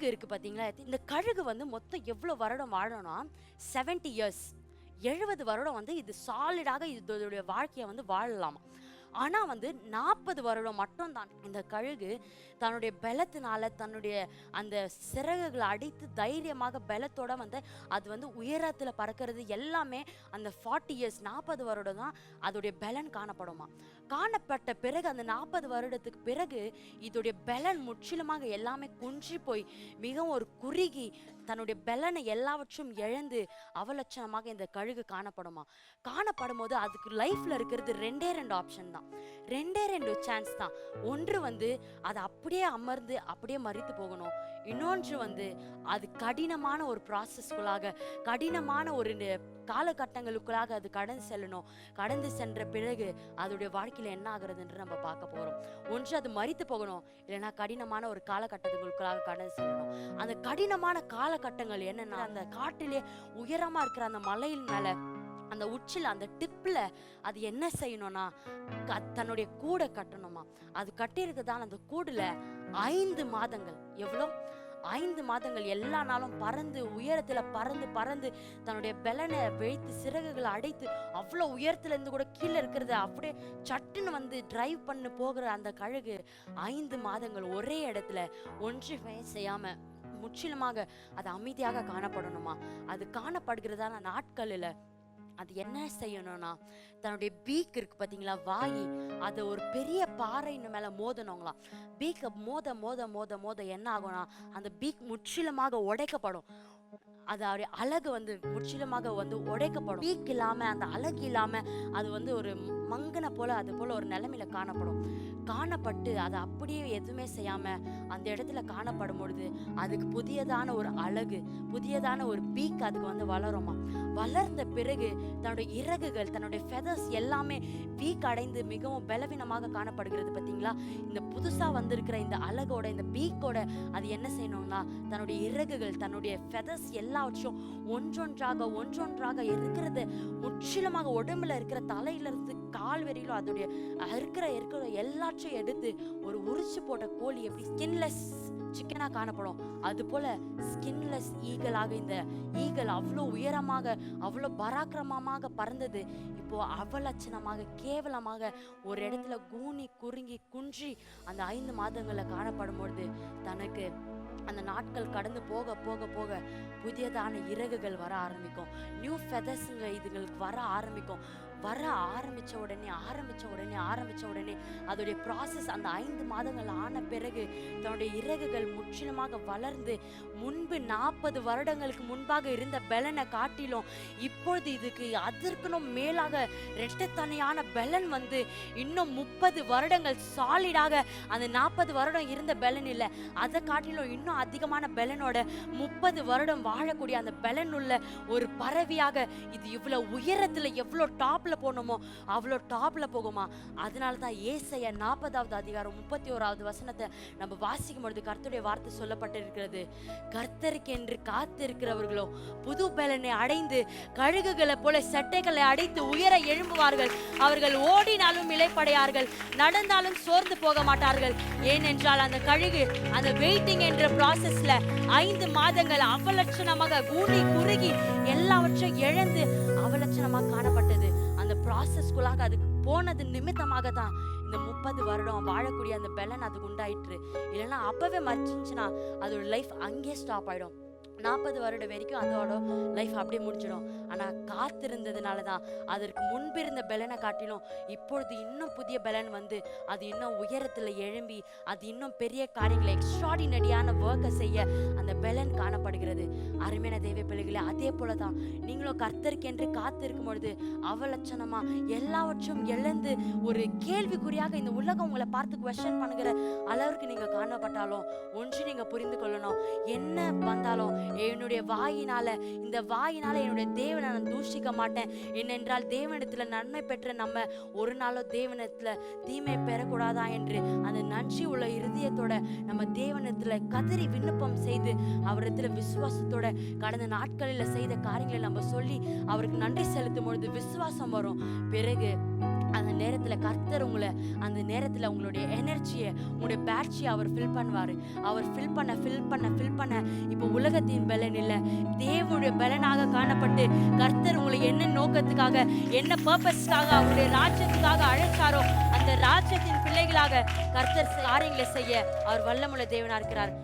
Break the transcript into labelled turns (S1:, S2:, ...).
S1: கழுகு இருக்கு பார்த்தீங்களா, இந்த கழுகு வந்து மொத்தம் எவ்வளோ வருடம் வாழணும்னா 70 இயர்ஸ், 70 வருடம் வந்து இது சாலிடாக இதோடைய வாழ்க்கையை வந்து வாழலாமா. ஆனால் வந்து 40 வருடம் மட்டும் தான் இந்த கழுகு தன்னுடைய பலத்தினால தன்னுடைய அந்த சிறகுகளை அடித்து தைரியமாக பலத்தோட வந்து அது வந்து உயரத்தில் பறக்கிறது எல்லாமே அந்த 40 இயர்ஸ் 40 வருடம் தான் அதோடைய பலன் காணப்படுமா. காணப்பட்ட பிறகு அந்த 40 வருடத்துக்கு பிறகு இதோடைய பலன் முற்றிலுமாக எல்லாமே குன்றி போய் மிகவும் ஒரு குறுகி தன்னுடைய பலனை எல்லாவற்றும் இழந்து அவலட்சணமாக இந்த கழுகு காணப்படுமா. காணப்படும் போது அதுக்கு லைஃப்ல இருக்கிறது ரெண்டே ஆப்ஷன் தான், ரெண்டே சான்ஸ் தான். ஒன்று வந்து அது அப்படியே அமர்ந்து அப்படியே மறித்து போகணும், இன்னொன்று வந்து அது கடினமான ஒரு ப்ராசஸ்குள்ளாக கடினமான ஒரு காலகட்டங்களுக்குள்ளாக அது கடந்து செல்லணும். கடந்து சென்ற பிறகு அதோடைய வாழ்க்கையில என்ன ஆகுறது என்று நம்ம பார்க்க போறோம். ஒன்று அது மறித்து போகணும், இல்லைன்னா கடினமான ஒரு காலகட்டங்களுக்குள்ளாக கடந்து செல்லணும். அந்த கடினமான காலகட்டங்கள் என்னன்னா, அந்த காட்டிலே உயரமா இருக்கிற அந்த மலையின் மேல அந்த உச்சில அந்த டிப்ல அது என்ன செய்யணும்னா தன்னுடைய கூடை கட்டணுமா. அது கட்டியிருக்குதான் அந்த கூடுல 5 மாதங்கள், எவ்வளோ 5 மாதங்கள் எல்லா நாளும் பறந்து உயரத்துல பறந்து பறந்து தன்னுடைய பலனை வைத்து சிறகுகளை அடைத்து அவ்வளோ உயரத்துல இருந்து கூட கீழே இருக்கிறத அப்படியே சட்டுன்னு வந்து டிரைவ் பண்ணி போகிற அந்த கழுகு 5 மாதங்கள் ஒரே இடத்துல ஒன்றுமே செய்யாம முற்றிலுமாக அது அமைதியாக காணப்படணுமா. அது காணப்படுகிறதான நாட்களில் அது என்ன செய்யணும்னா தன்னுடைய பீக் இருக்கு பார்த்தீங்களா, வாய், அதை ஒரு பெரிய பாறையின் மேல மோதணுங்களாம். பீக்கை மோத மோத மோத மோத என்ன ஆகும்னா அந்த பீக் முற்றிலுமாக உடைக்கப்படும். அதோடைய அழகு வந்து முற்றிலுமாக வந்து உடைக்கப்படும். பீக் இல்லாம அந்த அழகு இல்லாம அது வந்து ஒரு மங்கன போல அது போல ஒரு நிலைமையில காணப்பட்டு அதை அப்படியே எதுவுமே செய்யாம அந்த இடத்துல காணப்படும் பொழுது அதுக்கு புதியதான ஒரு அழகு, புதியதான ஒரு பீக் அதுக்கு வந்து வளருமா. வளர்ந்த பிறகு தன்னுடைய இறகுகள் தன்னுடைய ஃபெதர்ஸ் எல்லாமே வீக் அடைந்து மிகவும் பலவீனமாக காணப்படுகிறது பார்த்தீங்களா. இந்த புதுசா வந்திருக்கிற இந்த அழகோட இந்த பீக்கோட அது என்ன செய்யணும்னா தன்னுடைய இறகுகள் தன்னுடைய ஃபெதர்ஸ் எல்லாவற்றும் ஒன்றொன்றாக இருக்கிறது முற்றிலுமாக உடம்புல இருக்கிற தலையிலிருந்து கால் வரையிலும் அதோடைய இருக்கிற எல்லாத்தையும் எடுத்து ஒரு உரிச்சு போட்ட கோழி எப்படி ஸ்கின்லெஸ் சிக்கனா காணப்படும், அது போல ஸ்கின்லெஸ் ஈகளாக இந்த ஈகல் அவ்வளோ உயரமாக அவ்வளோ பராக்கிரமமாக பறந்தது இப்போ அவலட்சணமாக கேவலமாக ஒரு இடத்துல கூனி குறுங்கி குன்றி அந்த 5 மாதங்கள்ல காணப்படும் பொழுது தனக்கு அந்த நாட்கள் கடந்து போக போக போக புதியதான இறகுகள் வர ஆரம்பிக்கும், நியூ ஃபெதர்ஸுங்க இதுங்களுக்கு வர ஆரம்பிக்கும். வர ஆரம்பிச்ச உடனே அதோடைய ப்ராசஸ் அந்த 5 மாதங்கள் ஆன பிறகு தன்னுடைய இறகுகள் முற்றிலுமாக வளர்ந்து முன்பு 40 வருடங்களுக்கு முன்பாக இருந்த பலனை காட்டிலும் இப்பொழுது இதுக்கு அதற்கனும் மேலாக இரட்டைத்தனையான பலன் வந்து இன்னும் 30 வருடங்கள் சாலிடாக அந்த 40 வருடம் இருந்த பலன் இல்லை, அதை காட்டிலும் இன்னும் அதிகமான பலனோட 30 வருடம் வாழக்கூடிய அந்த பலன் உள்ள ஒரு பறவையாக இது இவ்வளவு உயரத்துல எவ்வளோ டாப்ல போனோமோ அவ்வளோ டாப்ல போகுமா. அதனால தான் ஏசாயா 40வது அதிகாரம் 31வது வசனத்தை நம்ம வாசிக்கும் பொழுது கர்த்தருடைய வார்த்தை சொல்லப்பட்டிருக்கிறது, கர்த்தருக்கென்று காத்திருக்கிறவர்களோ புது பலனை அடைந்து கழுகுகளை போல சட்டைகளை அடைத்து உயர எழும்புவார்கள், அவர்கள் ஓடினாலும் இளைப்படையார்கள், நடந்தாலும் சோர்ந்து போக மாட்டார்கள். ஏனென்றால் அந்த கழுகு அந்த வெயிட்டிங் என்ற ப்ராசஸ்ல 5 மாதங்கள் அவலட்சணமாக கூனி குறுகி எல்லாவற்றையும் இழந்து அவலட்சணமாக காணப்பட்டது. அந்த ப்ராசஸ்குள்ளாக அதுக்கு போனது நிமித்தமாக தான் இந்த 30 வருடம் வாழக்கூடிய அந்த பலன் அதுக்கு உண்டாயிற்று. இல்லைன்னா அப்பவே மறைச்சிருந்துச்சுன்னா அதோட லைஃப் அங்கேயே ஸ்டாப் ஆயிடும். 40 வருடம் வரைக்கும் அதோட லைஃப் அப்படியே முடிச்சிடும். ஆனால் காத்திருந்ததுனால தான் அதற்கு முன்பு இருந்த பலனை காட்டிலும் இப்பொழுது இன்னும் புதிய பலன் வந்து அது இன்னும் உயரத்தில் எழும்பி அது இன்னும் பெரிய காரியங்களை எக்ஸ்ட்ராடினரியான ஒர்க்கை செய்ய அந்த பலன் காணப்படுகிறது. அருமையான தேவ பிள்ளைகளே, அதே போல தான் நீங்களும் கர்த்தருக்கென்று காத்திருக்கும் பொழுது அவலட்சணமா எல்லாவற்றும் இழந்து ஒரு கேள்விக்குறியாக இந்த உலகம் உங்களை பார்த்து குவெஸ்சன் பண்ணுகிற அளவுக்கு நீங்க காணப்பட்டாலும் ஒன்று நீங்க புரிந்து கொள்ளணும், என்ன வந்தாலும் என்னுடைய வாயினால, இந்த வாயினால என்னுடைய தேவனை நான் தூஷிக்க மாட்டேன். ஏனென்றால் தேவனிடத்துல நன்மை பெற்ற நம்ம ஒரு நாளோ தேவனிடத்துல தீமை பெறக்கூடாதா என்று அந்த நன்றி உள்ள இருதயத்தோட நம்ம தேவனிடத்துல கதறி விண்ணப்பம் செய்து அவரிடத்துல விசுவாசத்தோட கடந்த நாட்களில் செய்த காரியங்களை நம்ம சொல்லி அவருக்கு நன்றி செலுத்தும் பொழுது விசுவாசம் வரும். பிறகு அந்த நேரத்துல கர்த்தர் உங்களை, அந்த நேரத்துல உங்களுடைய எனர்ஜியை, உங்களுடைய பேட்ரியை அவர் ஃபில் பண்ணுவாரு. அவர் ஃபில் பண்ண இப்போ உலகத்தின் பலன் இல்லை, தேவனுடைய பலனாக காணப்பட்டு கர்த்தர் உங்களை என்ன நோக்கத்துக்காக, என்ன பர்பஸ்க்காக, அவருடைய ராஜ்யத்துக்காக அழைச்சாரோ அந்த ராஜ்யத்தின் பிள்ளைகளாக கர்த்தர் காரியங்களை செய்ய அவர் வல்லமுள்ள தேவனா இருக்கிறார்.